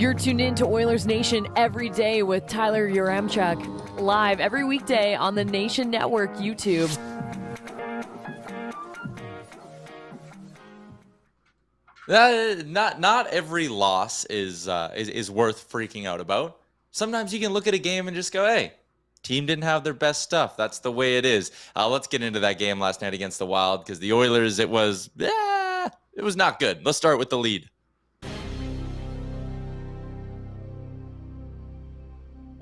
You're tuned in to Oilers Nation Every Day with Tyler Yaremchuk, live every weekday on the Nation Network YouTube. Not every loss is worth freaking out about. Sometimes you can look at a game and just go, hey, team didn't have their best stuff. That's the way it is. Let's get into that game last night against the Wild, because the Oilers, it was not good. Let's start with the lead.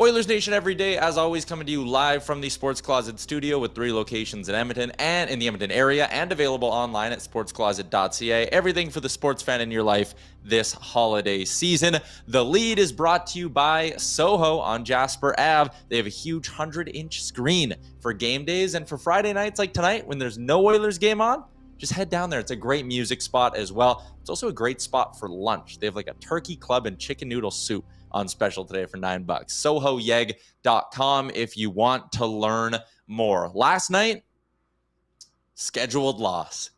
Oilers Nation Every Day, as always, coming to you live from the Sports Closet studio with 3 locations in Edmonton and in the Edmonton area, and available online at sportscloset.ca. Everything for the sports fan in your life this holiday season. The lead is brought to you by Soho on Jasper Ave. They have a huge 100-inch screen for game days, and for Friday nights like tonight when there's no Oilers game on, just head down there. It's a great music spot as well. It's also a great spot for lunch. They have like a turkey club and chicken noodle soup on special today for $9. SohoYeg.com if you want to learn more. Last night, scheduled loss.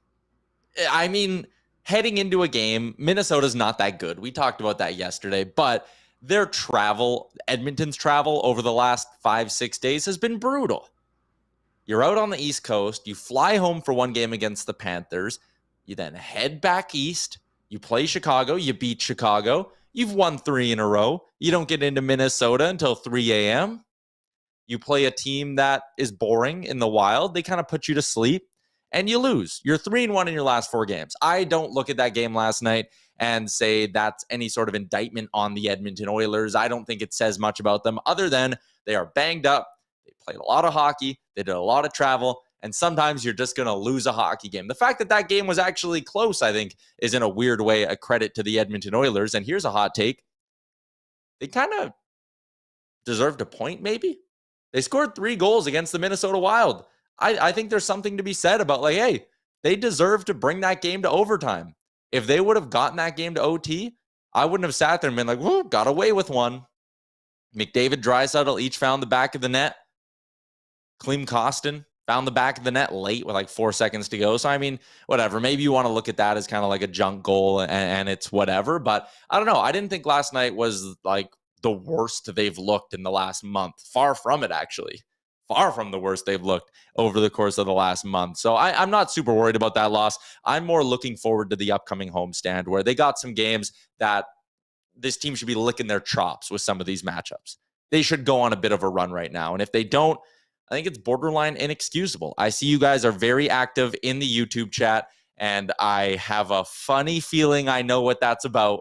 I mean, heading into a game, Minnesota's not that good. We talked about that yesterday, but their travel, Edmonton's travel over the last 5-6 days has been brutal. You're out on the East Coast, you fly home for one game against the Panthers, you then head back east, you play Chicago, you beat Chicago, you've won 3 in a row. You don't get into Minnesota until 3 a.m. You play a team that is boring in the Wild. They kind of put you to sleep, and you lose. You're 3-1 in your last 4 games. I don't look at that game last night and say that's any sort of indictment on the Edmonton Oilers. I don't think it says much about them other than they are banged up. They played a lot of hockey. They did a lot of travel. And sometimes you're just going to lose a hockey game. The fact that that game was actually close, I think, is in a weird way a credit to the Edmonton Oilers. And here's a hot take. They kind of deserved a point, maybe. They scored 3 goals against the Minnesota Wild. I think there's something to be said about, like, hey, they deserve to bring that game to overtime. If they would have gotten that game to OT, I wouldn't have sat there and been like, whoa, got away with one. McDavid, Draisaitl each found the back of the net. Klim Kostin found the back of the net late with like 4 seconds to go. So, I mean, whatever. Maybe you want to look at that as kind of like a junk goal and it's whatever. But I don't know. I didn't think last night was like the worst they've looked in the last month. Far from it, actually. Far from the worst they've looked over the course of the last month. So I'm not super worried about that loss. I'm more looking forward to the upcoming homestand where they got some games that this team should be licking their chops with some of these matchups. They should go on a bit of a run right now. And if they don't, I think it's borderline inexcusable. I see you guys are very active in the YouTube chat, and I have a funny feeling I know what that's about.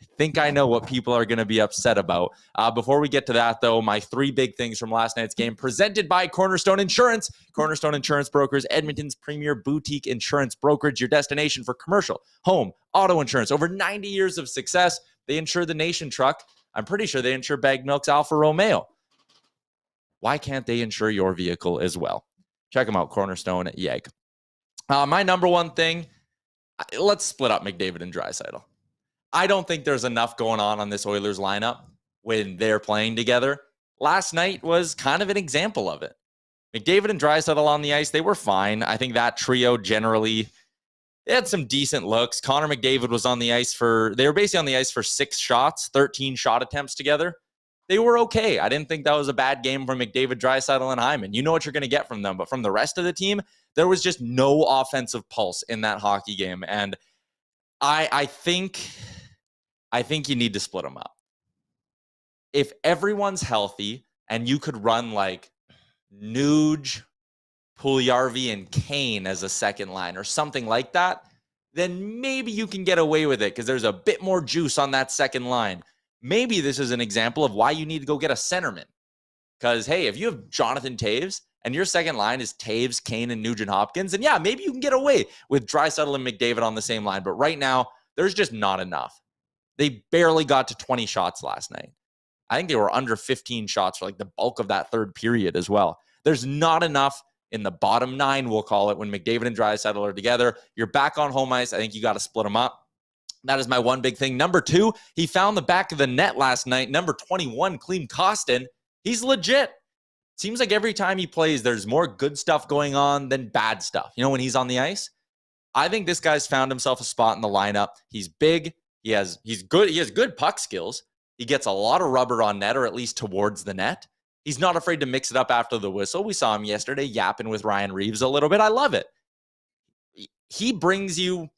I think I know what people are going to be upset about. Before we get to that, though, my 3 big things from last night's game presented by Cornerstone Insurance. Cornerstone Insurance Brokers, Edmonton's premier boutique insurance brokerage, your destination for commercial, home, auto insurance. Over 90 years of success. They insure the Nation truck. I'm pretty sure they insure Baggedmilk's Alfa Romeo. Why can't they insure your vehicle as well? Check them out, Cornerstone at Yeg. My number one thing, let's split up McDavid and Draisaitl. I don't think there's enough going on this Oilers lineup when they're playing together. Last night was kind of an example of it. McDavid and Draisaitl on the ice, they were fine. I think that trio generally, they had some decent looks. Connor McDavid was on the ice they were basically on the ice for 6 shots, 13 shot attempts together. They were okay. I didn't think that was a bad game from McDavid, Draisaitl, and Hyman. You know what you're going to get from them. But from the rest of the team, there was just no offensive pulse in that hockey game. And I think you need to split them up. If everyone's healthy and you could run like Nuge, Puljujarvi, and Kane as a second line or something like that, then maybe you can get away with it because there's a bit more juice on that second line. Maybe this is an example of why you need to go get a centerman. Because, hey, if you have Jonathan Toews and your second line is Toews, Kane, and Nugent-Hopkins, then yeah, maybe you can get away with Draisaitl and McDavid on the same line. But right now, there's just not enough. They barely got to 20 shots last night. I think they were under 15 shots for like the bulk of that third period as well. There's not enough in the bottom 9, we'll call it, when McDavid and Draisaitl are together. You're back on home ice. I think you got to split them up. That is my one big thing. Number 2, he found the back of the net last night. Number 21, Klim Kostin. He's legit. Seems like every time he plays, there's more good stuff going on than bad stuff. You know, when he's on the ice, I think this guy's found himself a spot in the lineup. He's big. He's good. He has good puck skills. He gets a lot of rubber on net, or at least towards the net. He's not afraid to mix it up after the whistle. We saw him yesterday yapping with Ryan Reeves a little bit. I love it. He brings you,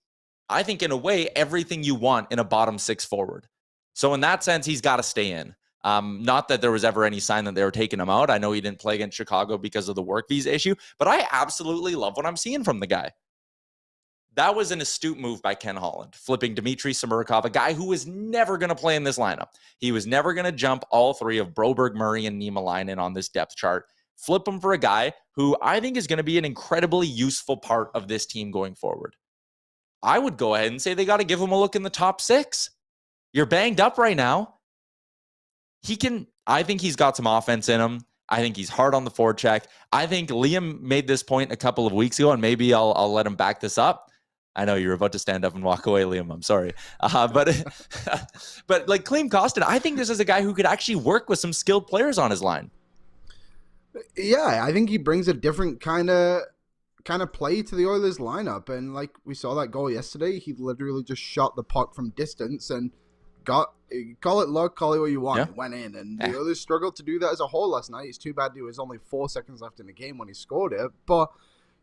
I think, in a way, everything you want in a bottom six forward. So in that sense, he's got to stay in. Not that there was ever any sign that they were taking him out. I know he didn't play against Chicago because of the work visa issue, but I absolutely love what I'm seeing from the guy. That was an astute move by Ken Holland, flipping Dmitry Samurkov, a guy who was never going to play in this lineup. He was never going to jump all three of Broberg, Murray, and Niemelainen on this depth chart. Flip him for a guy who I think is going to be an incredibly useful part of this team going forward. I would go ahead and say they got to give him a look in the top six. You're banged up right now. I think he's got some offense in him. I think he's hard on the forecheck. I think Liam made this point a couple of weeks ago, and maybe I'll let him back this up. I know you were about to stand up and walk away, Liam. I'm sorry. But like Klim Kostin, I think this is a guy who could actually work with some skilled players on his line. Yeah, I think he brings a different kind of play to the Oilers lineup. And like we saw that goal yesterday, he literally just shot the puck from distance and call it luck, call it what you want. Yeah. It went in. And the Oilers struggled to do that as a whole last night. It's too bad there was only 4 seconds left in the game when he scored it. But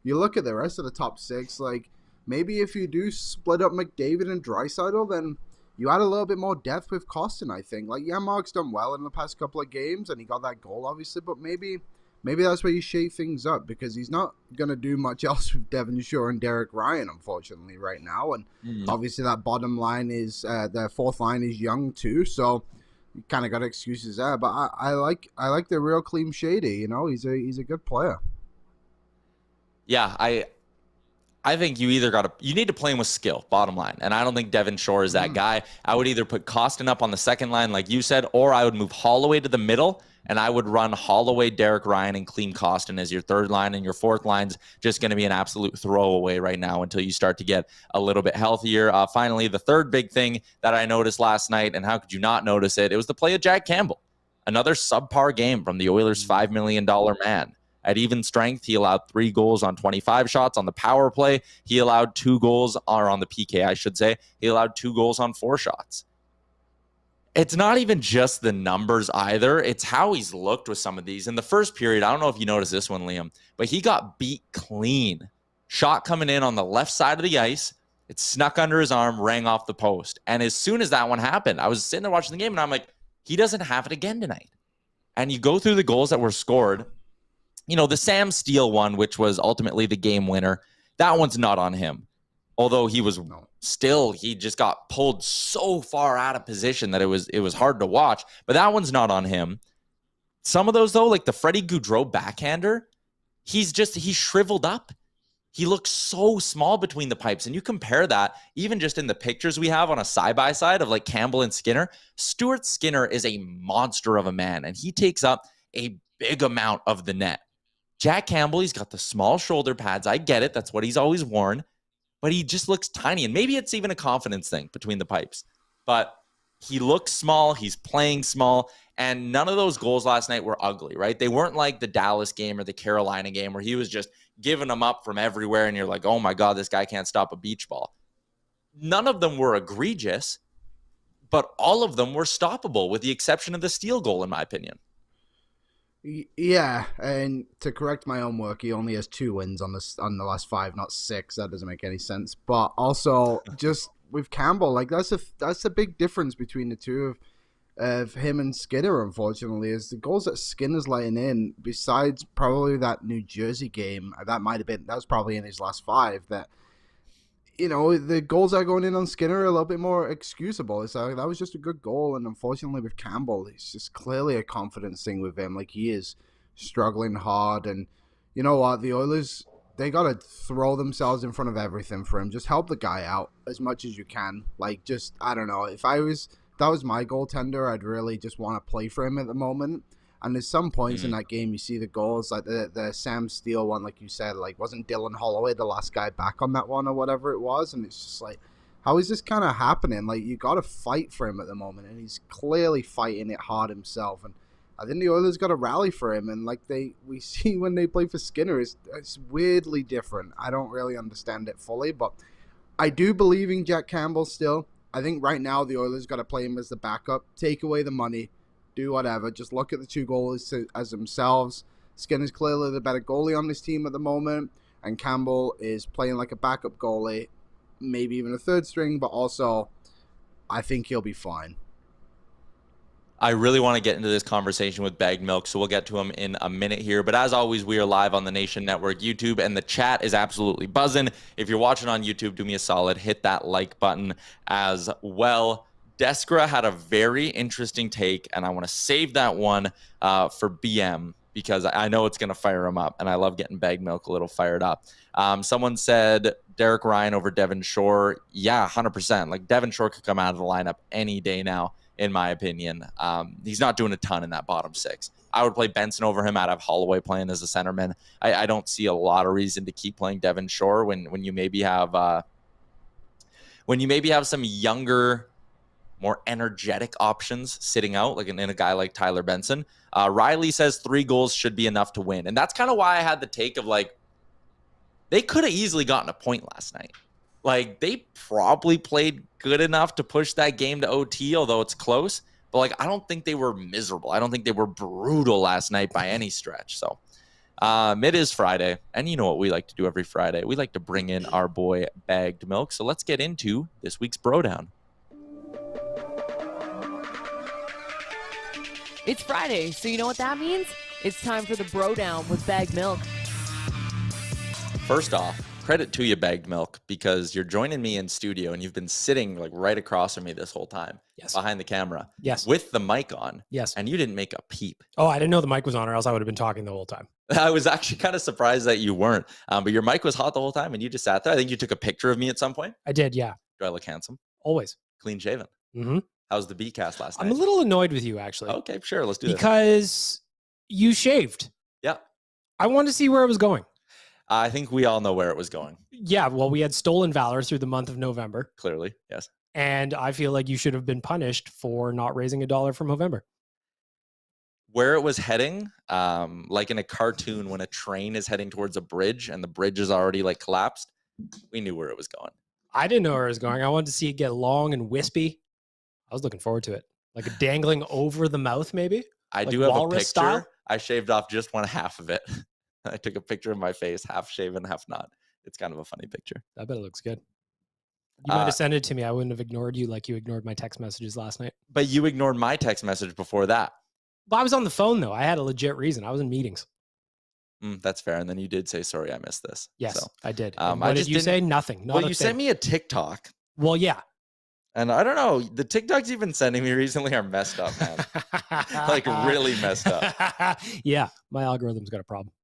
you look at the rest of the top six, like, maybe if you do split up McDavid and Draisaitl, then you add a little bit more depth with Kostin, I think. Like, yeah, Mark's done well in the past couple of games, and he got that goal, obviously, but maybe that's where you shake things up, because he's not going to do much else with Devon Shore and Derek Ryan, unfortunately, right now. And obviously that bottom line is, the fourth line is young, too, so you kind of got excuses there. But I like the real Klim Shady, you know? He's a good player. Yeah, I think you need to play him with skill, bottom line. And I don't think Devon Shore is that guy. I would either put Kostin up on the second line, like you said, or I would move Holloway to the middle, and I would run Holloway, Derek Ryan, and Klim Kostin as your third line, and your fourth line's just going to be an absolute throwaway right now until you start to get a little bit healthier. Finally, the third big thing that I noticed last night, and how could you not notice it, it was the play of Jack Campbell. Another subpar game from the Oilers' $5 million man. At even strength, he allowed 3 goals on 25 shots on the power play. He allowed 2 goals, or on the PK, I should say. He allowed 2 goals on 4 shots. It's not even just the numbers either. It's how he's looked with some of these. In the first period, I don't know if you noticed this one, Liam, but he got beat clean. Shot coming in on the left side of the ice. It snuck under his arm, rang off the post. And as soon as that one happened, I was sitting there watching the game, and I'm like, he doesn't have it again tonight. And you go through the goals that were scored. You know, the Sam Steele one, which was ultimately the game winner, that one's not on him. Although he just got pulled so far out of position that it was hard to watch. But that one's not on him. Some of those, though, like the Freddie Gaudreau backhander, he's shriveled up. He looks so small between the pipes. And you compare that, even just in the pictures we have on a side-by-side of like Campbell and Skinner, Stuart Skinner is a monster of a man, and he takes up a big amount of the net. Jack Campbell, he's got the small shoulder pads. I get it. That's what he's always worn. But he just looks tiny. And maybe it's even a confidence thing between the pipes. But he looks small. He's playing small. And none of those goals last night were ugly, right? They weren't like the Dallas game or the Carolina game where he was just giving them up from everywhere. And you're like, oh my God, this guy can't stop a beach ball. None of them were egregious. But all of them were stoppable with the exception of the Steele goal, in my opinion. Yeah, and to correct my own work, he only has 2 wins on the last 5, not 6. That doesn't make any sense. But also, just with Campbell, like that's a big difference between the two of him and Skinner. Unfortunately, is the goals that Skinner's letting in. Besides probably that New Jersey game, that was probably in his last 5. That, you know, the goals that are going in on Skinner are a little bit more excusable. It's like, that was just a good goal. And unfortunately with Campbell, it's just clearly a confidence thing with him. Like, he is struggling hard. And you know what? The Oilers, they got to throw themselves in front of everything for him. Just help the guy out as much as you can. Like, just, I don't know. If that was my goaltender, I'd really just want to play for him at the moment. And there's some points in that game you see the goals, like the Sam Steele one, like you said, like, wasn't Dylan Holloway the last guy back on that one or whatever it was? And it's just like, how is this kind of happening? Like, you got to fight for him at the moment, and he's clearly fighting it hard himself. And I think the Oilers got to rally for him. And like we see when they play for Skinner, it's weirdly different. I don't really understand it fully, but I do believe in Jack Campbell still. I think right now the Oilers got to play him as the backup, take away the money, do whatever. Just look at the two goalies as themselves. Skinner's clearly the better goalie on this team at the moment, and Campbell is playing like a backup goalie, maybe even a third string, but also I think he'll be fine. I really want to get into this conversation with Baggedmilk, so we'll get to him in a minute here. But as always, we are live on the Nation Network YouTube, and the chat is absolutely buzzing. If you're watching on YouTube, do me a solid, hit that like button as well. Deskra had a very interesting take, and I want to save that one for BM because I know it's going to fire him up, and I love getting Baggedmilk a little fired up. Someone said Derek Ryan over Devin Shore. Yeah, 100%. Like, Devin Shore could come out of the lineup any day now, in my opinion. He's not doing a ton in that bottom six. I would play Benson over him. I'd have Holloway playing as a centerman. I don't see a lot of reason to keep playing Devin Shore when you maybe have some younger, more energetic options sitting out, like in a guy like Tyler Benson. Riley says 3 goals should be enough to win. And that's kind of why I had the take of, like, they could have easily gotten a point last night. Like, they probably played good enough to push that game to OT, although it's close. But, like, I don't think they were miserable. I don't think they were brutal last night by any stretch. So, it is Friday. And you know what we like to do every Friday? We like to bring in our boy Baggedmilk. So let's get into this week's Bro Down. It's Friday, so you know what that means? It's time for the Bro Down with Baggedmilk. First off, credit to you, Baggedmilk, because you're joining me in studio and you've been sitting like right across from me this whole time. Yes. Behind the camera. Yes. With the mic on. Yes. And you didn't make a peep. Oh, I didn't know the mic was on, or else I would have been talking the whole time. I was actually kind of surprised that you weren't. But your mic was hot the whole time and you just sat there. I think you took a picture of me at some point. I did, yeah. Do I look handsome? Always. Clean shaven. Mm-hmm. How's the Beetcast last night? I'm a little annoyed with you, actually. Okay, sure. Let's do this. Because you shaved. Yeah. I wanted to see where it was going. I think we all know where it was going. Yeah, well, we had stolen valor through the month of November. Clearly, yes. And I feel like you should have been punished for not raising $1 from November. Where it was heading, like in a cartoon when a train is heading towards a bridge and the bridge is already like collapsed, we knew where it was going. I didn't know where it was going. I wanted to see it get long and wispy. I was looking forward to it. Like dangling over the mouth, maybe? I like do have a picture. Style? I shaved off just one half of it. I took a picture of my face, half shaven, half not. It's kind of a funny picture. I bet it looks good. You might have sent it to me. I wouldn't have ignored you like you ignored my text messages last night. But you ignored my text message before that. Well, I was on the phone, though. I had a legit reason. I was in meetings. That's fair. And then you did say, sorry, I missed this. Yes, so, I did. What did you say? Nothing. Not well, you sent me a TikTok. Well, yeah. And I don't know. The TikToks you've been sending me recently are messed up, man. Like really messed up. Yeah, my algorithm's got a problem.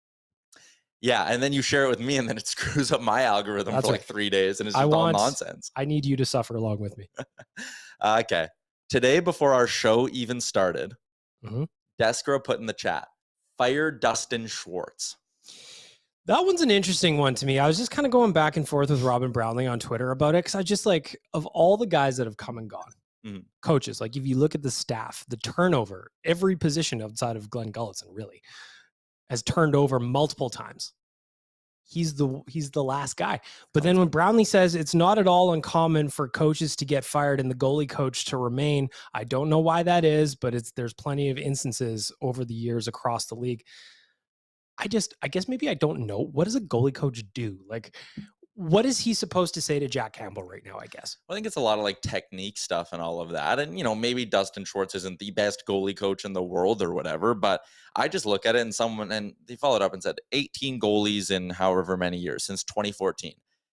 Yeah, and then you share it with me, and then it screws up my algorithm for like 3 days, and it's just all nonsense. I need you to suffer along with me. Okay. Today, before our show even started, Deskra put in the chat, fire Dustin Schwartz. That one's an interesting one to me. I was just kind of going back and forth with Robin Brownlee on Twitter about it because I just like, of all the guys that have come and gone, coaches, like if you look at the staff, the turnover, every position outside of Glenn Gullitson really has turned over multiple times. He's the last guy. But then when Brownlee says it's not at all uncommon for coaches to get fired and the goalie coach to remain, I don't know why that is, but there's plenty of instances over the years across the league. I guess maybe I don't know. What does a goalie coach do? Like, what is he supposed to say to Jack Campbell right now, I guess? I think it's a lot of like technique stuff and all of that. And, you know, maybe Dustin Schwartz isn't the best goalie coach in the world or whatever, but I just look at it and they followed up and said 18 goalies in however many years since 2014.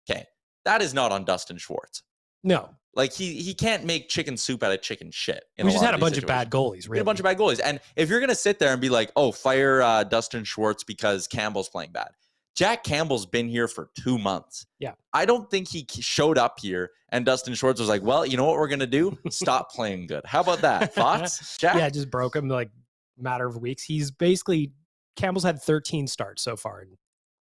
Okay. That is not on Dustin Schwartz. No. Like he can't make chicken soup out of chicken shit. We just had a bunch of bad goalies, really. A bunch of bad goalies. And if you're going to sit there and be like, oh, fire Dustin Schwartz because Campbell's playing bad. Jack Campbell's been here for 2 months. Yeah. I don't think he showed up here and Dustin Schwartz was like, well, you know what we're going to do? Stop playing good. How about that? Thoughts, Jack? Yeah, just broke him like matter of weeks. He's basically, Campbell's had 13 starts so far. And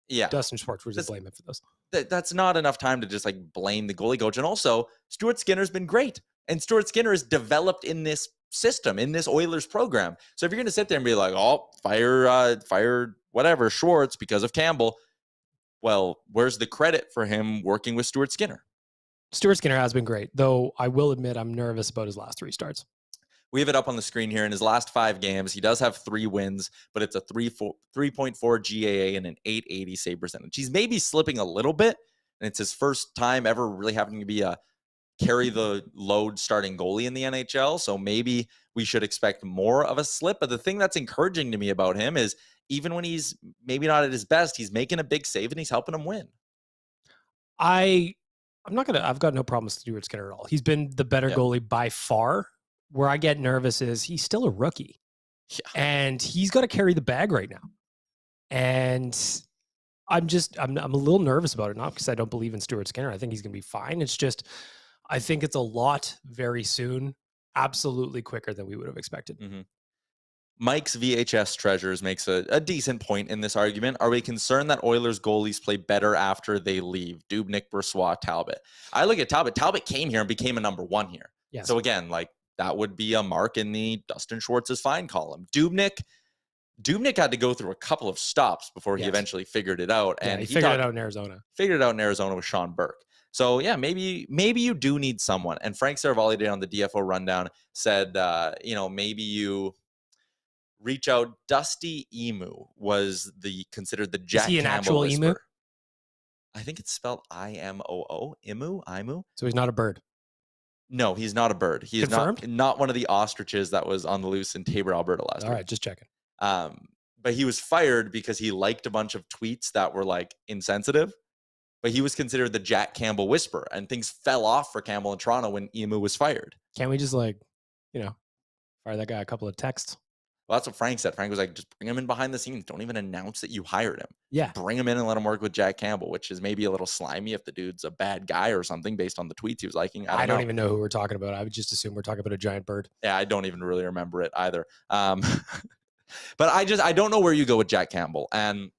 yeah. Dustin Schwartz, we're just blaming him for those. That's not enough time to just like blame the goalie coach. And also, Stuart Skinner's been great. And Stuart Skinner is developed in this system, in this Oilers program. So if you're going to sit there and be like, oh, fire whatever, Schwartz because of Campbell, well, where's the credit for him working with Stuart Skinner? Stuart Skinner has been great, though I will admit I'm nervous about his last 3 starts. We have it up on the screen here. In his last 5 games, he does have 3 wins, but it's a 3.4 GAA and an 880 save percentage. He's maybe slipping a little bit, and it's his first time ever really having to be a carry the load starting goalie in the NHL. So maybe we should expect more of a slip. But the thing that's encouraging to me about him is even when he's maybe not at his best, he's making a big save and he's helping him win. I've got no problem with Stuart Skinner at all. He's been the better goalie by far. Where I get nervous is he's still a rookie. Yeah. And he's got to carry the bag right now. And I'm a little nervous about it, not because I don't believe in Stuart Skinner. I think he's going to be fine. It's just, I think it's a lot very soon, absolutely quicker than we would have expected. Mm-hmm. Mike's VHS Treasures makes a decent point in this argument. Are we concerned that Oilers goalies play better after they leave? Dubnyk, Brossoit, Talbot. I look at Talbot. Talbot came here and became a number 1 here. Yes. So again, like, that would be a mark in the Dustin Schwartz's fine column. Dubnyk had to go through a couple of stops before he eventually figured it out. And he figured it out in Arizona. Figured it out in Arizona with Sean Burke. So yeah, maybe you do need someone. And Frank Saravalli did on the DFO rundown said, maybe you reach out. Dusty Emu was considered the Jack Campbell. Is he an actual whisperer. emu? I think it's spelled IMOO. Imu. So he's not a bird. No, he's not a bird. He Confirmed? is not one of the ostriches that was on the loose in Tabor, Alberta last week. All right, just checking. But he was fired because he liked a bunch of tweets that were like insensitive. But he was considered the Jack Campbell whisperer, and things fell off for Campbell in Toronto when Emu was fired. Can't we just fire that guy a couple of texts? Well, that's what Frank said. Frank was like, just bring him in behind the scenes. Don't even announce that you hired him. Yeah. Bring him in and let him work with Jack Campbell, which is maybe a little slimy if the dude's a bad guy or something based on the tweets he was liking. I don't even know who we're talking about. I would just assume we're talking about a giant bird. Yeah, I don't even really remember it either. But I don't know where you go with Jack Campbell. And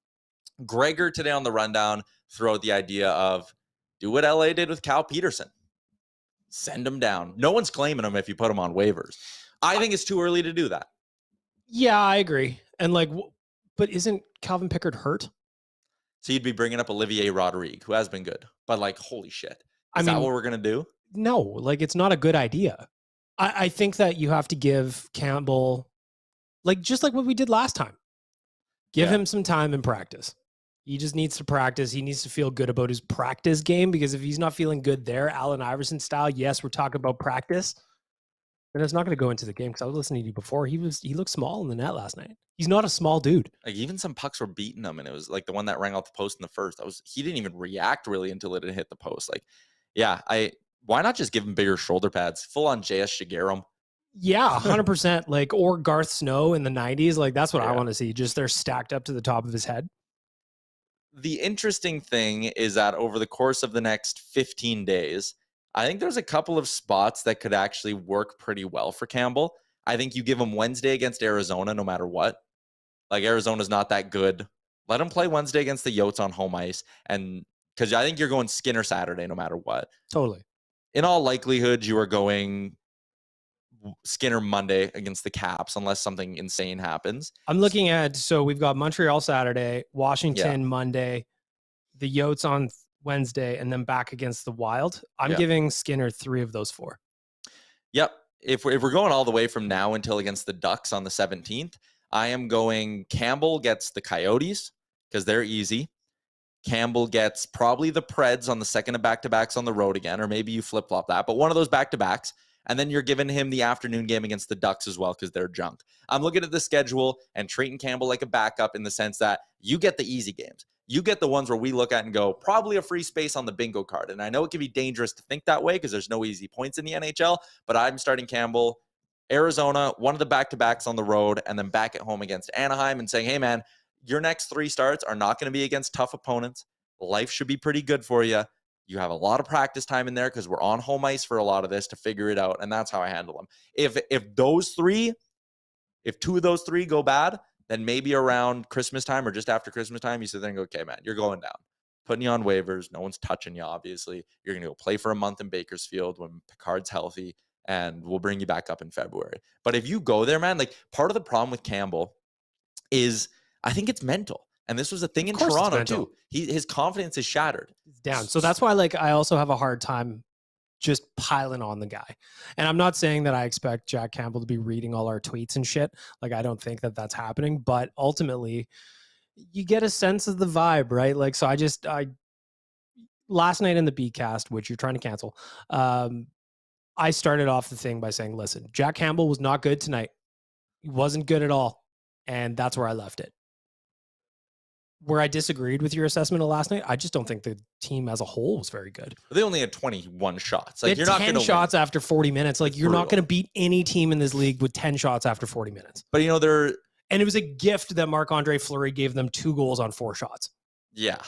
Gregor today on the rundown threw out the idea of do what LA did with Cal Peterson. Send him down. No one's claiming him if you put him on waivers. I think it's too early to do that. Yeah, I agree. And but isn't Calvin Pickard hurt? So you'd be bringing up Olivier Rodrigue, who has been good. But holy shit. Is that what we're going to do? No, it's not a good idea. I think that you have to give Campbell, just like what we did last time. Give him some time in practice. He just needs to practice. He needs to feel good about his practice game, because if he's not feeling good there, Allen Iverson style, yes, we're talking about practice. And it's not going to go into the game, because I was listening to you before. He looked small in the net last night. He's not a small dude. Even some pucks were beating him, and it was the one that rang off the post in the first. He didn't even react really until it had hit the post. Why not just give him bigger shoulder pads? Full on JS Shigerum. Yeah, 100%. Or Garth Snow in the 90s. That's what I want to see. Just they're stacked up to the top of his head. The interesting thing is that over the course of the next 15 days, I think there's a couple of spots that could actually work pretty well for Campbell. I think you give him Wednesday against Arizona no matter what. Arizona's not that good. Let him play Wednesday against the Yotes on home ice. And because I think you're going Skinner Saturday no matter what. Totally. In all likelihood, you are going Skinner Monday against the Caps unless something insane happens. I'm looking at, so we've got Montreal Saturday, Washington Monday, the Yotes on Wednesday, and then back against the Wild. I'm giving Skinner 3 of those 4. Yep. If we're going all the way from now until against the Ducks on the 17th, I am going Campbell gets the Coyotes because they're easy. Campbell gets probably the Preds on the second of back-to-backs on the road again, or maybe you flip-flop that, but one of those back-to-backs. And then you're giving him the afternoon game against the Ducks as well because they're junk. I'm looking at the schedule and treating Campbell like a backup in the sense that you get the easy games. You get the ones where we look at and go, probably a free space on the bingo card. And I know it can be dangerous to think that way because there's no easy points in the NHL, but I'm starting Campbell, Arizona, one of the back-to-backs on the road, and then back at home against Anaheim and saying, hey, man, your next 3 starts are not going to be against tough opponents. Life should be pretty good for you. You have a lot of practice time in there because we're on home ice for a lot of this to figure it out, and that's how I handle them. If 2 of those 3 go bad, then maybe around Christmas time or just after Christmas time, you sit there and go, okay, man, you're going down. Putting you on waivers. No one's touching you, obviously. You're going to go play for a month in Bakersfield when Picard's healthy, and we'll bring you back up in February. But if you go there, man, part of the problem with Campbell is I think it's mental. And this was a thing in Toronto, too. His confidence is shattered. It's down. So that's why, I also have a hard time just piling on the guy. And I'm not saying that I expect Jack Campbell to be reading all our tweets and shit. Like, I don't think that that's happening, but ultimately you get a sense of the vibe, right? Like, so I last night in the Beetcast, which you're trying to cancel, I started off the thing by saying, listen, Jack Campbell was not good tonight. He wasn't good at all. And that's where I left it. Where I disagreed with your assessment of last night, I just don't think the team as a whole was very good. They only had 21 shots. Like, they had 10 shots after 40 minutes. Like, you're not going to beat any team in this league with 10 shots after 40 minutes. But, and it was a gift that Marc-Andre Fleury gave them 2 goals on 4 shots. Yeah.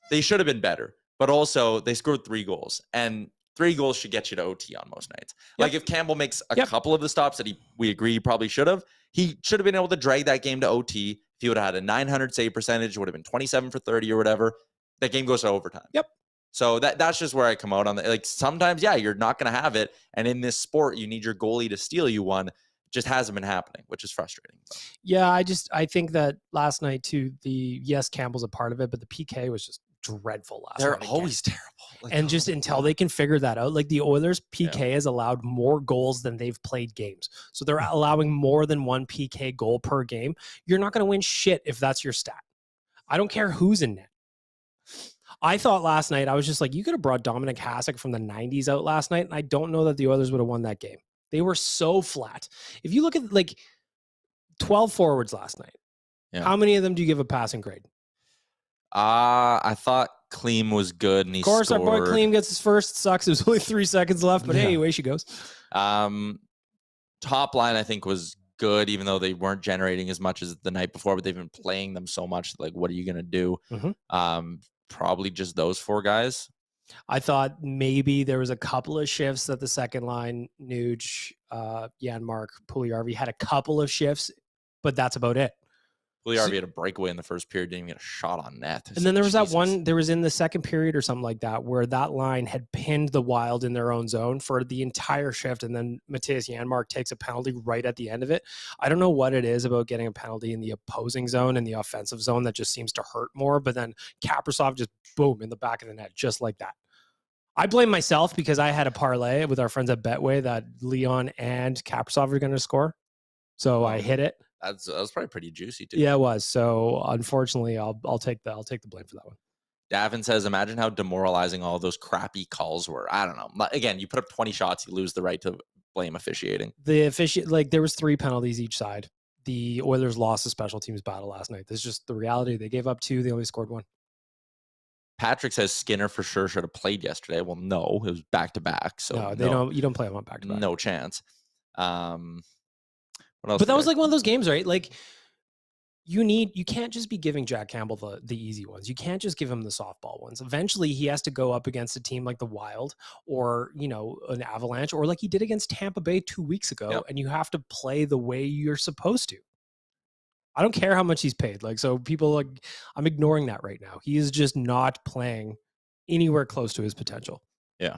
They should have been better. But also, they scored 3 goals. And 3 goals should get you to OT on most nights. Yep. Like, if Campbell makes a couple of the stops that we agree he probably should have, he should have been able to drag that game to OT. If he would have had a 900 save percentage, would have been 27 for 30 or whatever. That game goes to overtime. Yep. So that's just where I come out on that. Like, sometimes, yeah, you're not going to have it. And in this sport, you need your goalie to steal you one. It just hasn't been happening, which is frustrating. Yeah, I think that last night too, yes, Campbell's a part of it, but the PK was just dreadful last night. They're always terrible. Like, and just until they can figure that out, like the Oilers PK has allowed more goals than they've played games. So they're allowing more than 1 PK goal per game. You're not going to win shit if that's your stat. I don't care who's in net. I thought last night, I was just like, you could have brought Dominic Hasek from the 90s out last night, and I don't know that the Oilers would have won that game. They were so flat. If you look at like 12 forwards last night, how many of them do you give a passing grade? I thought Kleem was good, and he scored. Of course, our boy Kleem gets his first. Sucks. It was only 3 seconds left, but hey, away she goes. Top line, I think, was good, even though they weren't generating as much as the night before, but they've been playing them so much. Like, what are you going to do? Mm-hmm. Probably just those 4 guys. I thought maybe there was a couple of shifts that the second line, Nuge, Janmark, Puljujarvi had a couple of shifts, but that's about it. Puljujarvi had a breakaway in the first period, didn't even get a shot on net. And then there was that one, there was in the second period or something like that, where that line had pinned the Wild in their own zone for the entire shift. And then Matthias Janmark takes a penalty right at the end of it. I don't know what it is about getting a penalty in the opposing zone and the offensive zone that just seems to hurt more. But then Kaprizov just boom in the back of the net, just like that. I blame myself because I had a parlay with our friends at Betway that Leon and Kaprizov are going to score. So I hit it. That was probably pretty juicy too. Yeah, it was. So unfortunately, I'll take the blame for that one. Davin says, imagine how demoralizing all those crappy calls were. I don't know. Again, you put up 20 shots, you lose the right to blame officiating. There was 3 penalties each side. The Oilers lost the special teams battle last night. This is just the reality. They gave up 2. They only scored 1. Patrick says Skinner for sure should have played yesterday. Well, no, it was back to back. So no, they don't. You don't play them on back to back. No chance. What else? But that was like one of those games, right? Like you can't just be giving Jack Campbell the easy ones. You can't just give him the softball ones. Eventually he has to go up against a team like the Wild or, an Avalanche, or like he did against Tampa Bay 2 weeks ago. And you have to play the way you're supposed to. I don't care how much he's paid. Like, so people I'm ignoring that right now. He is just not playing anywhere close to his potential. Yeah.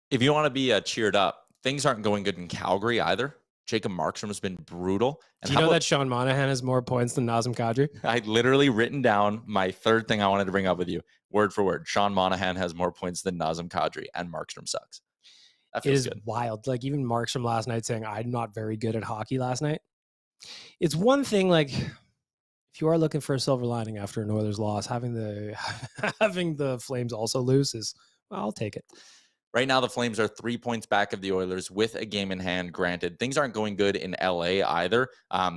If you want to be cheered up, things aren't going good in Calgary either. Jacob Markstrom has been brutal. And do you know that Sean Monahan has more points than Nazem Kadri? I literally written down my third thing I wanted to bring up with you, word for word. Sean Monahan has more points than Nazem Kadri, and Markstrom sucks. That feels good. Wild. Like, even Markstrom last night saying, I'm not very good at hockey last night. It's one thing, like, if you are looking for a silver lining after an Oilers loss, having the Flames also lose is, well, I'll take it. Right now, the Flames are 3 points back of the Oilers with a game in hand. Granted, things aren't going good in LA either.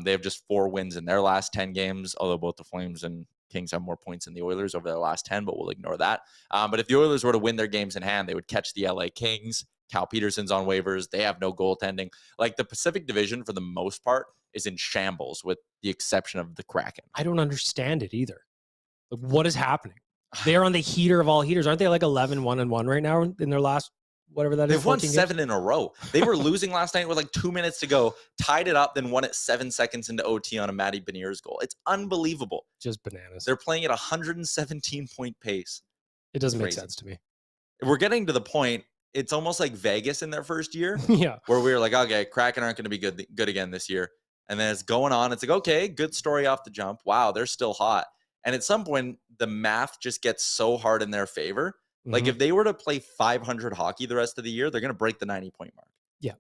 They have just 4 wins in their last 10 games, although both the Flames and Kings have more points than the Oilers over their last 10, but we'll ignore that. But if the Oilers were to win their games in hand, they would catch the LA Kings. Cal Peterson's on waivers. They have no goaltending. Like, the Pacific Division, for the most part, is in shambles with the exception of the Kraken. I don't understand it either. Like, what is happening? They're on the heater of all heaters. Aren't they like 11-1-1 right now in their last, whatever that is? They've won 7 in a row. They were losing last night with like 2 minutes to go, tied it up, then won it 7 seconds into OT on a Matty Beniers goal. It's unbelievable. Just bananas. They're playing at 117-point pace. It doesn't make sense to me. We're getting to the point, it's almost like Vegas in their first year. Yeah. Where we were like, okay, Kraken aren't going to be good again this year. And then it's going on. It's like, okay, good story off the jump. Wow, they're still hot. And at some point, the math just gets so hard in their favor Like if they were to play 500 hockey the rest of the year, they're going to break the 90-point mark. Yeah.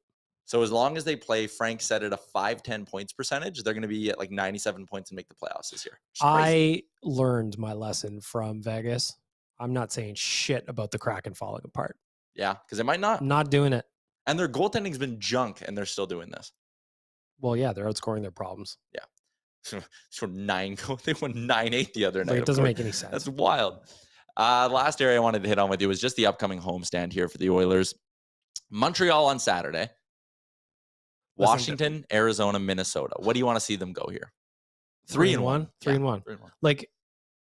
So as long as they play, Frank said at a 5-10 points percentage, they're going to be at like 97 points and make the playoffs this year. I learned my lesson from Vegas. I'm not saying shit about the Kraken falling apart. Yeah, because it might not. I'm not doing it. And their goaltending's been junk, and they're still doing this. Well, yeah, they're outscoring their problems. Yeah. So 9 goals. They won 9-8 the other night. Like, it doesn't make any sense. That's wild. Last area I wanted to hit on with you was just the upcoming homestand here for the Oilers. Montreal on Saturday. Washington, Arizona, Minnesota. What do you want to see them go here? 3-1. 3-1. Like,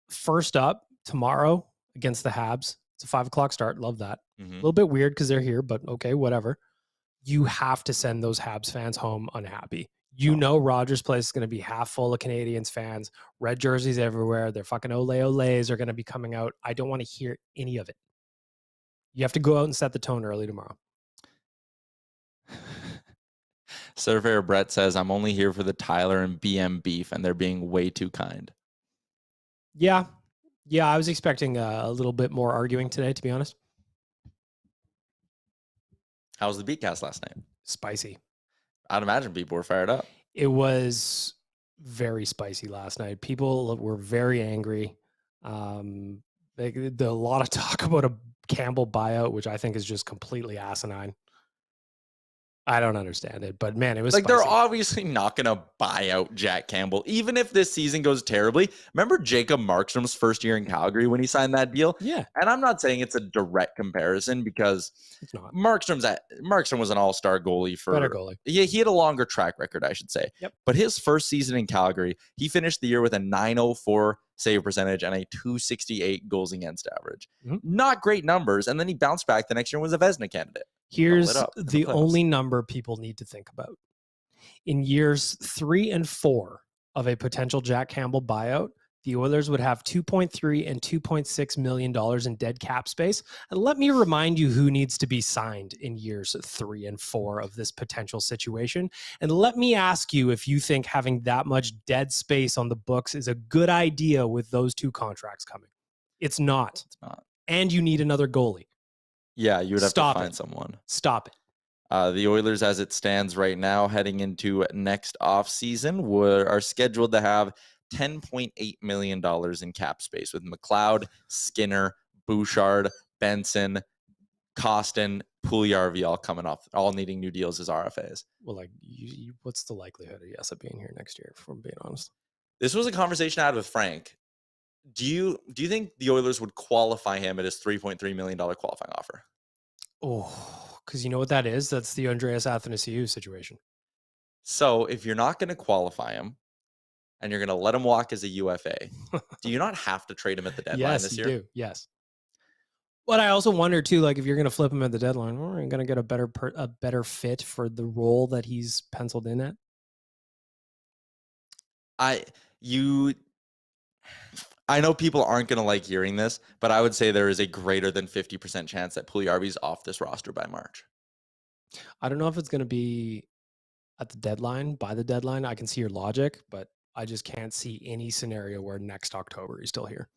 first up tomorrow against the Habs. It's a 5:00 start. Love that. A little bit weird because they're here, but okay, whatever. You have to send those Habs fans home unhappy. You know Rogers Place is going to be half full of Canadians fans, red jerseys everywhere. Their fucking Olays are going to be coming out. I don't want to hear any of it. You have to go out and set the tone early tomorrow. Surveyor Brett says, I'm only here for the Tyler and BM beef, and they're being way too kind. Yeah. Yeah, I was expecting a little bit more arguing today, to be honest. How was the Beetcast last night? Spicy. I'd imagine people were fired up. It was very spicy last night. People were very angry. A lot of talk about a Campbell buyout, which I think is just completely asinine. I don't understand it, but man, it was like spicy. They're obviously not going to buy out Jack Campbell, even if this season goes terribly. Remember Jacob Markstrom's first year in Calgary when he signed that deal? Yeah. And I'm not saying it's a direct comparison because it's not. Markstrom was an all-star goalie for better goalie. Yeah, he had a longer track record, I should say. Yep. But his first season in Calgary, he finished the year with a .904 save percentage and a .268 goals against average. Not great numbers. And then he bounced back the next year and was a Vezina candidate. Here's the only number people need to think about. In years 3 and 4 of a potential Jack Campbell buyout, the Oilers would have $2.3 and $2.6 million in dead cap space. And let me remind you who needs to be signed in years 3 and 4 of this potential situation. And let me ask you if you think having that much dead space on the books is a good idea with those two contracts coming. It's not. It's not. And you need another goalie. Yeah, you would have to find someone. Stop it. The Oilers, as it stands right now, heading into next offseason, are scheduled to have $10.8 million in cap space with McLeod, Skinner, Bouchard, Benson, Costin, Puljujarvi all needing new deals as RFAs. Well, like, what's the likelihood of Yessa being here next year, if we're being honest? This was a conversation I had with Frank. Do you think the Oilers would qualify him at his $3.3 million qualifying offer? Oh, because you know what that is? That's the Andreas Athanasiou situation. So if you're not going to qualify him and you're going to let him walk as a UFA, do you not have to trade him at the deadline this year? Yes, you do. Yes. But I also wonder too, like if you're going to flip him at the deadline, are you going to get a better fit for the role that he's penciled in at? I know people aren't going to like hearing this, but I would say there is a greater than 50% chance that Puljujarvi's off this roster by March. I don't know if it's going to be at the deadline, by the deadline. I can see your logic, but I just can't see any scenario where next October he's still here.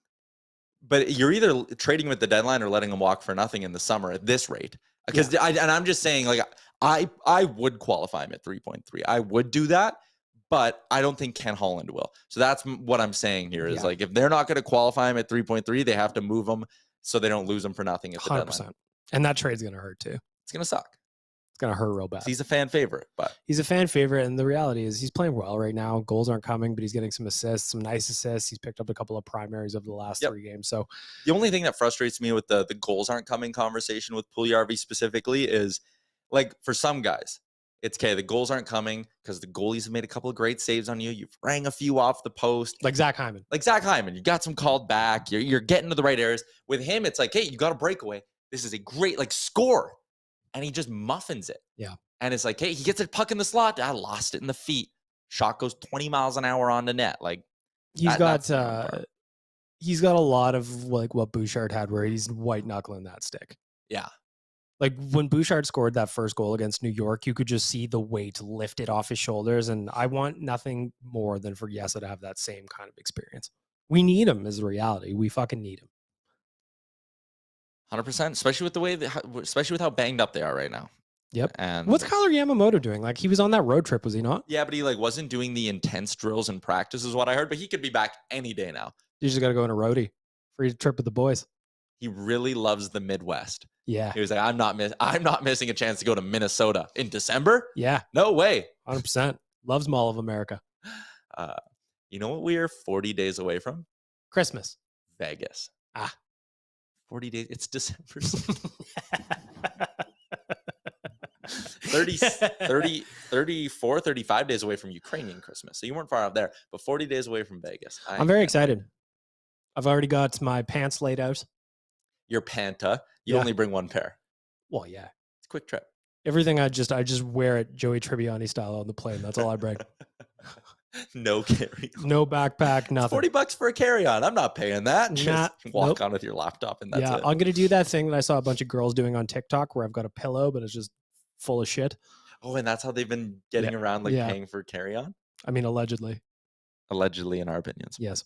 But you're either trading him at the deadline or letting him walk for nothing in the summer at this rate. Because I'm just saying, like, I would qualify him at 3.3. I would do that. But I don't think Ken Holland will. So that's what I'm saying here is like, if they're not going to qualify him at 3.3, they have to move him so they don't lose him for nothing at the 100%. Deadline. And that trade's going to hurt too. It's going to suck. It's going to hurt real bad. He's a fan favorite, but he's a fan favorite. And the reality is he's playing well right now. Goals aren't coming, but he's getting some assists, some nice assists. He's picked up a couple of primaries over the last 3 games. So the only thing that frustrates me with the goals aren't coming conversation with Puljujarvi specifically is, like, for some guys, it's okay. The goals aren't coming because the goalies have made a couple of great saves on you. You've rang a few off the post. Like Zach Hyman. You got some called back. You're getting to the right areas. With him, it's like, hey, you got a breakaway. This is a great, score. And he just muffins it. Yeah. And it's like, hey, he gets a puck in the slot. I lost it in the feet. Shot goes 20 miles an hour on the net. Like, he's got a lot of like what Bouchard had where he's white knuckling that stick. Yeah. Like when Bouchard scored that first goal against New York, you could just see the weight lifted off his shoulders. And I want nothing more than for Yessa to have that same kind of experience. We need him is the reality. We fucking need him. 100%, especially with the way, especially with how banged up they are right now. Yep. And what's Tyler Yamamoto doing? Like, he was on that road trip, was he not? Yeah, but he like wasn't doing the intense drills and practice is what I heard, but he could be back any day now. You just got to go on a roadie. Free trip with the boys. He really loves the Midwest. Yeah. He was like, I'm not missing a chance to go to Minnesota in December. Yeah. No way. 100%. Loves Mall of America. You know what we are 40 days away from? Christmas. Vegas. 40 days. It's December. 34, 35 days away from Ukrainian Christmas. So you weren't far out there, but 40 days away from Vegas. I'm very excited. I've already got my pants laid out. Your Panta. You only bring one pair. Well, yeah. It's a quick trip. Everything I just wear it Joey Tribbiani style on the plane. That's all I bring. No carry. No backpack, nothing. $40 for a carry-on. I'm not paying that. Just walk on with your laptop and that's it. I'm gonna do that thing that I saw a bunch of girls doing on TikTok where I've got a pillow, but it's just full of shit. Oh, and that's how they've been getting around, like paying for carry-on? I mean, allegedly. Allegedly, in our opinions. Yes.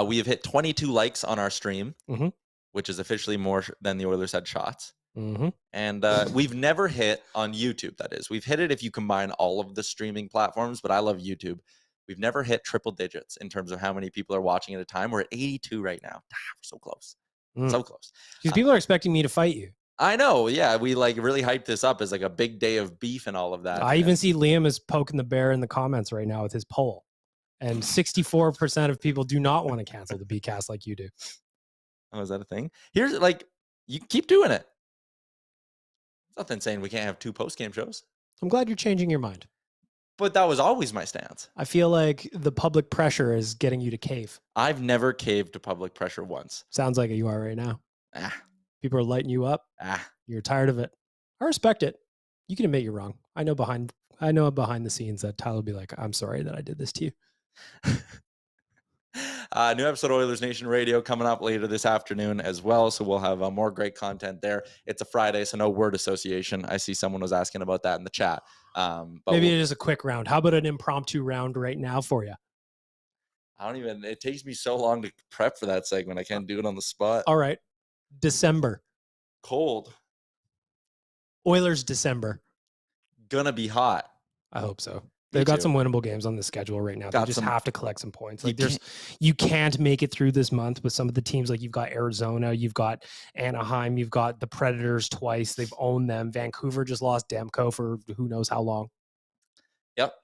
We have hit 22 likes on our stream, mm-hmm. which is officially more than the Oilers had shots. Mm-hmm. And we've never hit on YouTube, that is. We've hit it if you combine all of the streaming platforms, but I love YouTube. We've never hit triple digits in terms of how many people are watching at a time. We're at 82 right now. We're so close. So close. Because people are expecting me to fight you. I know. Yeah, we like really hyped this up as like a big day of beef and all of that. I even see Liam is poking the bear in the comments right now with his poll. And 64% of people do not want to cancel the Beetcast like you do. Oh, is that a thing? Here's like, you keep doing it. It's nothing saying we can't have 2 post-game shows. I'm glad you're changing your mind. But that was always my stance. I feel like the public pressure is getting you to cave. I've never caved to public pressure once. Sounds like you are right now. People are lighting you up. You're tired of it. I respect it. You can admit you're wrong. I know behind the scenes that Tyler will be like, I'm sorry that I did this to you. New episode of Oilers Nation Radio coming up later this afternoon as well. So we'll have more great content there. It's a Friday, so no word association. I see someone was asking about that in the chat. But maybe it is a quick round. How about an impromptu round right now for you? It takes me so long to prep for that segment. I can't do it on the spot. All right. December. Cold. Oilers December. Gonna be hot. I hope so. They've got some winnable games on the schedule right now. They just have to collect some points. Like you can't make it through this month with some of the teams. Like you've got Arizona, you've got Anaheim, you've got the Predators twice. They've owned them. Vancouver just lost Demko for who knows how long. Yep.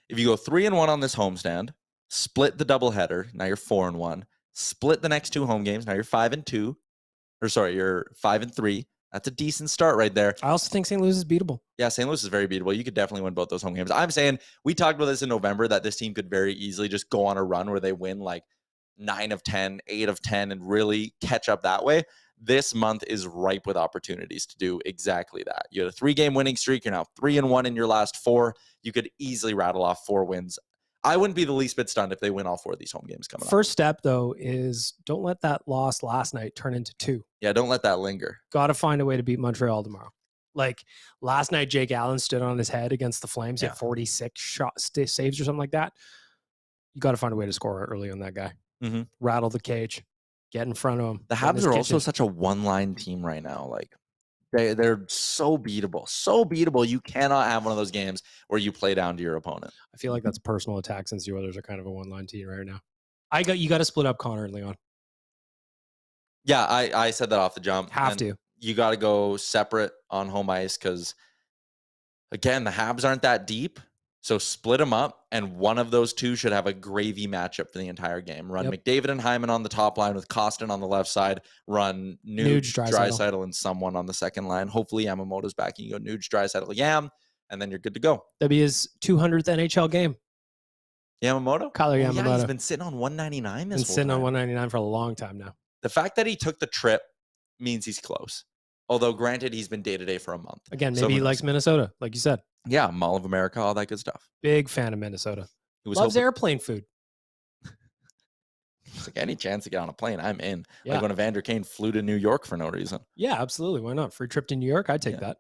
If you go 3-1 on this homestand, split the doubleheader, now you're 4-1. Split the next 2 home games, now you're 5-2. Or sorry, you're 5-3. That's a decent start right there. I also think St. Louis is beatable. Yeah, St. Louis is very beatable. You could definitely win both those home games. I'm saying we talked about this in November that this team could very easily just go on a run where they win like 9 of 10, 8 of 10, and really catch up that way. This month is ripe with opportunities to do exactly that. You had a 3-game winning streak. You're now 3-1 in your last 4. You could easily rattle off 4 wins. I wouldn't be the least bit stunned if they win all 4 of these home games coming up. First step, though, is don't let that loss last night turn into 2. Yeah, don't let that linger. Got to find a way to beat Montreal tomorrow. Like last night, Jake Allen stood on his head against the Flames. He had 46 saves or something like that. You got to find a way to score early on that guy. Mm-hmm. Rattle the cage. Get in front of him. The Habs are also such a one-line team right now. Like they're so beatable. So beatable. You cannot have one of those games where you play down to your opponent. I feel like that's a personal attack since the Oilers are kind of a one-line team right now. You got to split up Connor and Leon. Yeah, I said that off the jump. Have to. You got to go separate on home ice because, again, the Habs aren't that deep. So split them up, and one of those 2 should have a gravy matchup for the entire game. Run McDavid and Hyman on the top line with Kostin on the left side. Run Nuge, Draisaitl, and someone on the second line. Hopefully Yamamoto's back. You go Nuge, Draisaitl, Yam, and then you're good to go. That'd be his 200th NHL game. Yamamoto? Kyler Yamamoto. Yeah, he's been sitting on 199 this whole time. Sitting on 199 for a long time now. The fact that he took the trip means he's close. Although, granted, he's been day-to-day for a month. Again, maybe he likes Minnesota, like you said. Yeah, Mall of America, all that good stuff. Big fan of Minnesota. Loves airplane food. It's like any chance to get on a plane, I'm in. Yeah. Like when Evander Kane flew to New York for no reason. Yeah, absolutely. Why not? Free trip to New York. I'd take that.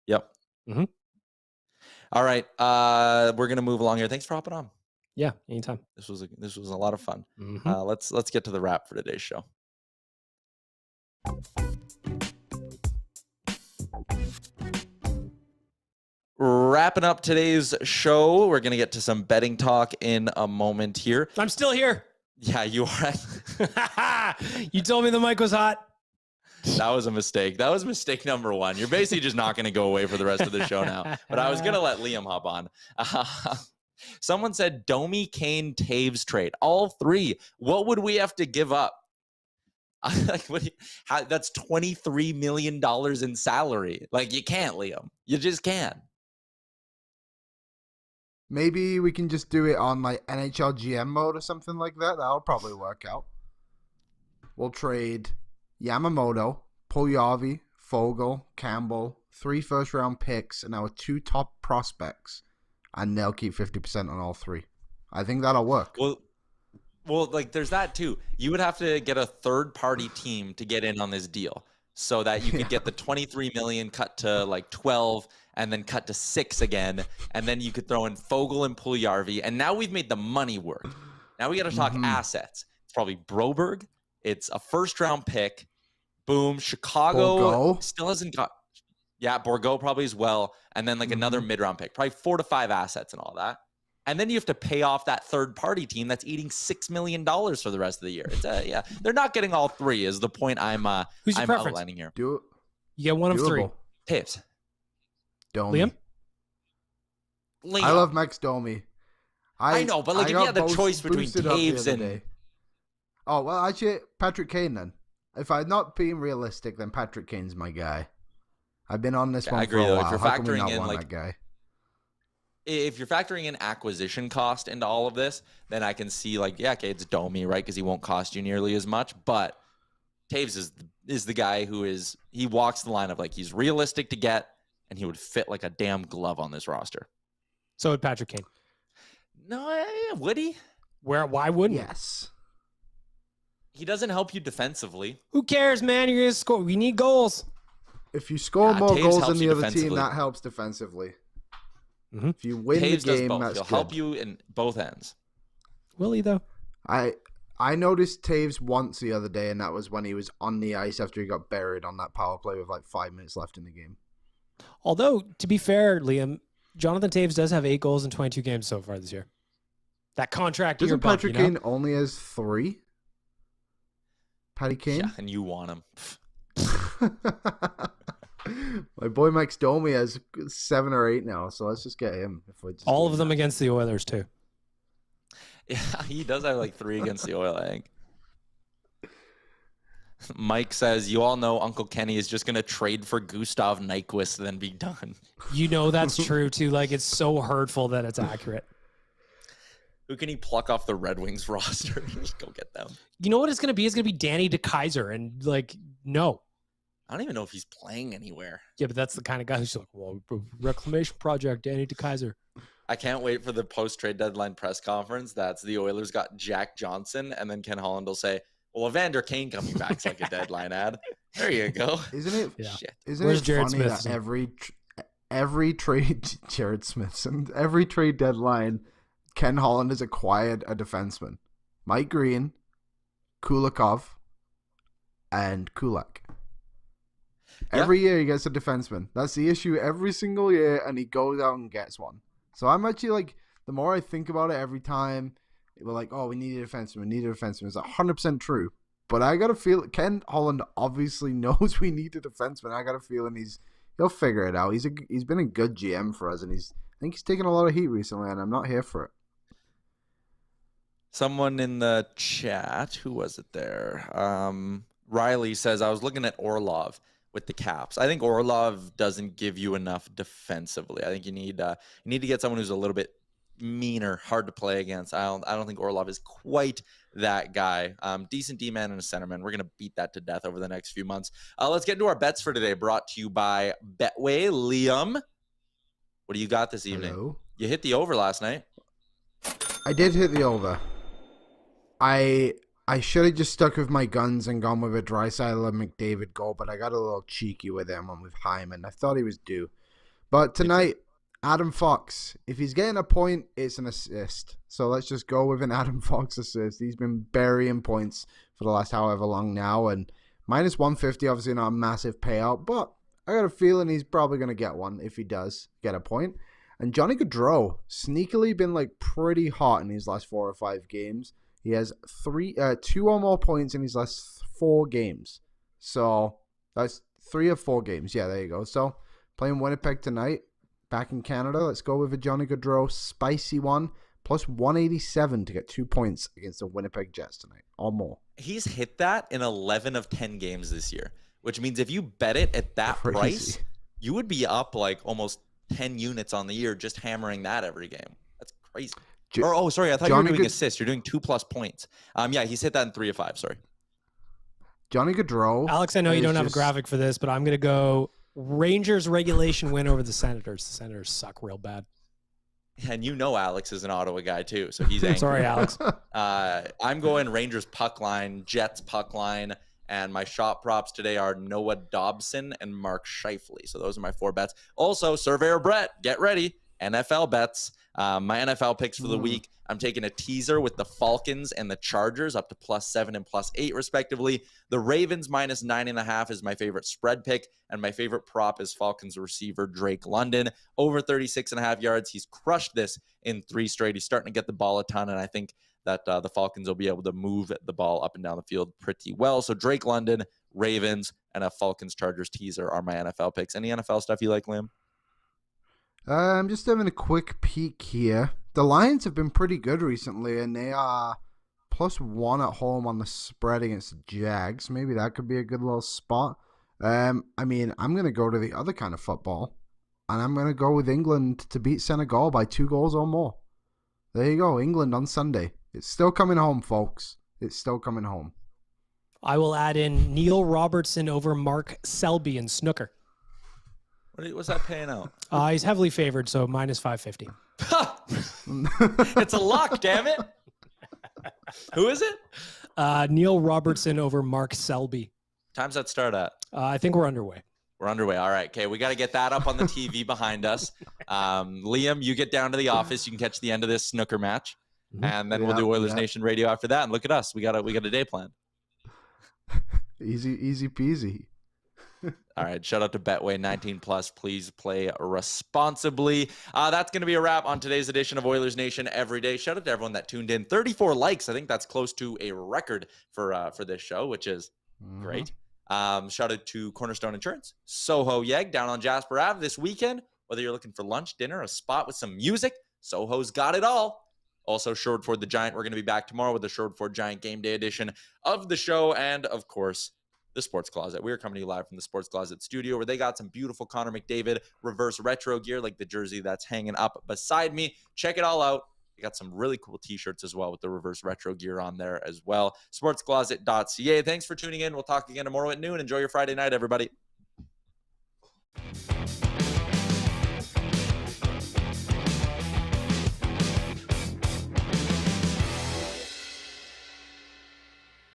Yep. Mm-hmm. All right. We're gonna move along here. Thanks for hopping on. Yeah, anytime. This was a lot of fun. Mm-hmm. Let's get to the wrap for today's show. Wrapping up today's show, we're going to get to some betting talk in a moment here. I'm still here. Yeah, you are. You told me the mic was hot. That was a mistake. That was mistake number one. You're basically just not going to go away for the rest of the show now. But I was going to let Liam hop on. Someone said Domi, Kane, Taves trade. All three. What would we have to give up? Like, that's $23 million in salary. Like, you can't, Liam. You just can't. Maybe we can just do it on like NHL GM mode or something like that. That'll probably work out. We'll trade Yamamoto, Puljujarvi, Fogle, Campbell, 3 first-round picks, and our 2 top prospects, and they'll keep 50% on all 3. I think that'll work. Well, like there's that too. You would have to get a third-party team to get in on this deal, so that you could get the 23 million cut to like 12. And then cut to 6 again, and then you could throw in Fogle and Puljujarvi, and now we've made the money work. Now we got to talk assets. It's probably Broberg. It's a first-round pick. Boom. Chicago Bourgault. Still hasn't got. Yeah, Bourgault probably as well, and then like another mid-round pick. Probably 4 to 5 assets and all that. And then you have to pay off that third-party team that's eating $6 million for the rest of the year. It's yeah, they're not getting all 3. Is the point I'm Who's your preference? outlining here. Do it. You get one of 3. Taves. Domi. Liam. I love Max Domi. I know, but like if you had the choice between Taves and... Oh, well, actually, Patrick Kane then. If I'm not being realistic, then Patrick Kane's my guy. I've been on this one for a while. If you're How come we factoring not in, want like, that guy? If you're factoring in acquisition cost into all of this, then I can see like, yeah, okay, it's Domi, right? Because he won't cost you nearly as much. But Taves is the guy who is, he walks the line of like, he's realistic to get, and he would fit like a damn glove on this roster. So would Patrick Kane. No, would he? Why wouldn't he? Yes. He doesn't help you defensively. Who cares, man? You're going to score. We need goals. If you score more Taves goals helps than the you other team, defensively. that helps defensively. Mm-hmm. If you win Taves the does game, both. that's He'll good. help you in both ends. Will he, though? I noticed Taves once the other day, and that was when he was on the ice after he got buried on that power play with like 5 minutes left in the game. Although, to be fair, Liam, Jonathan Taves does have 8 goals in 22 games so far this year. That contract year Doesn't bump, Patrick you know? Kane only has 3? Patty Kane? Yeah, and you want him. My boy Max Domi has 7 or 8 now, so let's just get him. All of them against the Oilers, too. Yeah, he does have like 3 against the Oil, I think. Mike says, you all know Uncle Kenny is just going to trade for Gustav Nyquist and then be done. You know that's true, too. Like, it's so hurtful that it's accurate. Who can he pluck off the Red Wings roster? Just go get them. You know what it's going to be? It's going to be Danny DeKeyser. And, like, no. I don't even know if he's playing anywhere. Yeah, but that's the kind of guy who's like, well, reclamation project, Danny DeKeyser. I can't wait for the post-trade deadline press conference. That's the Oilers got Jack Johnson, and then Ken Holland will say, well, Evander Kane coming back's like a deadline ad. There you go. Isn't it? Yeah. Shit. Isn't Where's it Jared funny Smith? that every trade, Jared Smithson, every trade deadline, Ken Holland has acquired a defenseman. Mike Green, Kulikov, and Kulak. Every year he gets a defenseman. That's the issue every single year, and he goes out and gets one. So I'm actually like, the more I think about it every time, we're like, oh, we need a defenseman. It's 100% true. But I got a feel Ken Holland obviously knows we need a defenseman. I got a feeling he'll figure it out. He's been a good GM for us, and I think he's taken a lot of heat recently, and I'm not here for it. Someone in the chat, who was it there? Riley says, I was looking at Orlov with the Caps. I think Orlov doesn't give you enough defensively. I think you need to get someone who's a little bit meaner, hard to play against. I don't think Orlov is quite that guy. Decent D-man and a centerman. We're going to beat that to death over the next few months. Let's get into our bets for today, brought to you by Betway. Liam, what do you got this evening? Hello? You hit the over last night. I did hit the over. I should have just stuck with my guns and gone with a Draisaitl and McDavid goal, but I got a little cheeky with him and with Hyman. I thought he was due. But tonight, Adam Fox, if he's getting a point, it's an assist. So let's just go with an Adam Fox assist. He's been burying points for the last however long now, and Minus 150, obviously not a massive payout, but I got a feeling he's probably going to get one if he does get a point. And Johnny Gaudreau, sneakily been like pretty hot in his last 4 or 5 games. He has 2 or more points in his last 4 games. So that's 3 of 4 games. Yeah, there you go. So playing Winnipeg tonight, back in Canada. Let's go with a Johnny Gaudreau spicy one. Plus 187 to get 2 points against the Winnipeg Jets tonight, or more. He's hit that in 11 of 10 games this year, which means if you bet it at that price, you would be up like almost 10 units on the year just hammering that every game. That's crazy. Sorry, I thought you were doing assists. You're doing 2+ points. Yeah, he's hit that in 3 of 5. Sorry. Johnny Gaudreau. Alex, I know you don't have a graphic for this, but I'm going to go Rangers regulation win over the Senators. The Senators suck real bad. And you know Alex is an Ottawa guy too, so he's angry. Sorry, Alex. I'm going Rangers puck line, Jets puck line, and my shot props today are Noah Dobson and Mark Scheifele. So those are my 4 bets. Also, Surveyor Brett, get ready. NFL bets. My NFL picks for the week. I'm taking a teaser with the Falcons and the Chargers up to +7 and +8 respectively. The Ravens minus 9.5 is my favorite spread pick, and my favorite prop is Falcons receiver Drake London over 36.5 yards. He's crushed this in 3 straight. He's starting to get the ball a ton, and I think that the Falcons will be able to move the ball up and down the field pretty well. So Drake London, Ravens, and a Falcons Chargers teaser are my NFL picks. Any NFL stuff you like, Liam? I'm just having a quick peek here. The Lions have been pretty good recently, and they are +1 at home on the spread against the Jags. Maybe that could be a good little spot. I'm going to go to the other kind of football, and I'm going to go with England to beat Senegal by 2 goals or more. There you go, England on Sunday. It's still coming home, folks. It's still coming home. I will add in Neil Robertson over Mark Selby in snooker. What's that paying out? He's heavily favored, so minus 550. It's a lock, damn it. Who is it? Neil Robertson over Mark Selby. Time's that start at? I think we're underway. We're underway. All right. Okay. We got to get that up on the TV behind us. Liam, you get down to the office. You can catch the end of this snooker match. And then we'll do Oilers Nation Radio after that. And look at us. We got a day planned. Easy peasy. All right. Shout out to Betway 19+. Please play responsibly. That's going to be a wrap on today's edition of Oilers Nation Everyday. Shout out to everyone that tuned in. 34 likes. I think that's close to a record for this show, which is great. Shout out to Cornerstone Insurance, Soho Yeg down on Jasper Ave this weekend. Whether you're looking for lunch, dinner, a spot with some music, Soho's got it all. Also, Sherwood the Giant. We're going to be back tomorrow with the Sherwood Giant Game Day edition of the show. And, of course, the Sports Closet. We are coming to you live from the Sports Closet studio where they got some beautiful Connor McDavid reverse retro gear like the jersey that's hanging up beside me. Check it all out. They got some really cool t-shirts as well with the reverse retro gear on there as well. Sportscloset.ca. Thanks for tuning in. We'll talk again tomorrow at noon. Enjoy your Friday night, everybody.